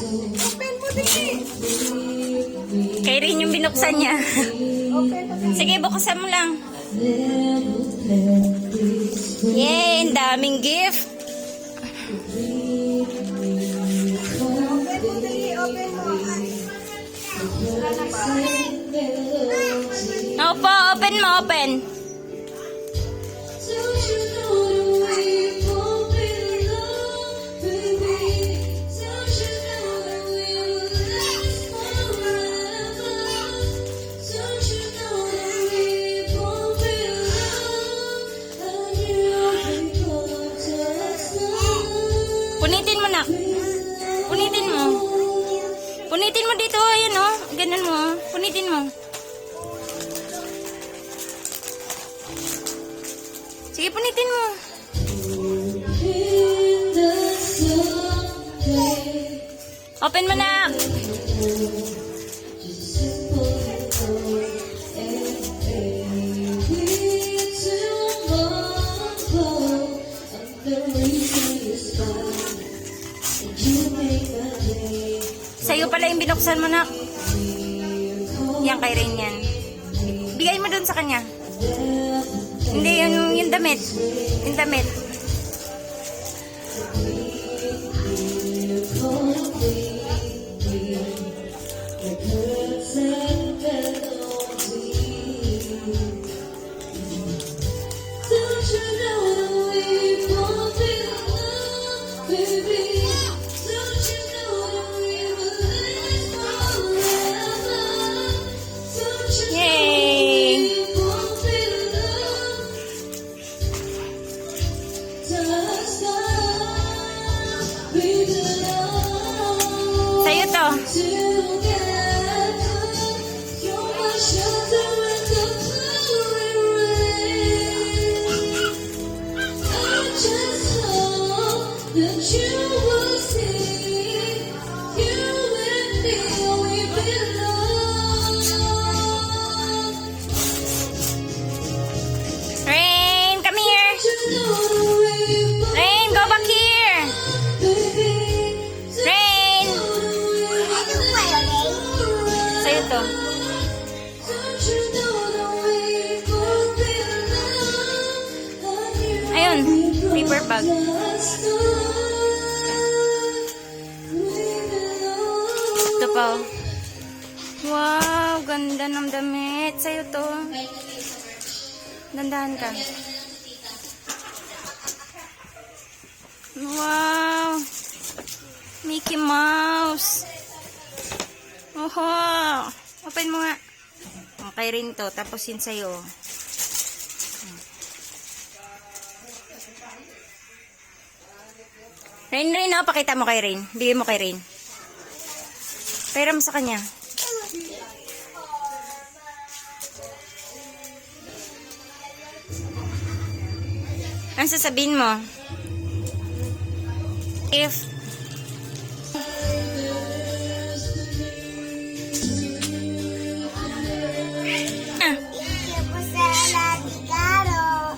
Open mo din. Kay Rin yung binuksan niya. Open mo din. Sige, buksan mo lang. Yay! Ang daming gift. Open mo din. Open mo. Wala na ba? Opo, open mo, open. Punitin mo, nak. Punitin mo. Punitin mo dito, ayan o. Ganun mo. Punitin mo. Sige, punitin mo. Open mo, nak. Sa'yo pala yung binuksan mo, nak. Yan kay Rain yan. Bigay mo dun sa kanya. Hindi, yung damit. Yung damit. Yay! Sa'yo to. Rain, come here. Rain, go back here. Rain. Sa'yo to. Ayun, paper bag. Ito pa. Oh. Wow, ganda ng damit. Sa'yo to. Dandahan ka. Wow. Mickey Mouse. Oho. Open mo nga. Okay rin to. Tapos yun sa'yo. Rain, oh. Pakita mo kay Rain. Bigay mo kay Rain. Pera mo sa kanya. Ano sasabihin mo? If Thank you po sa lahat, Caro.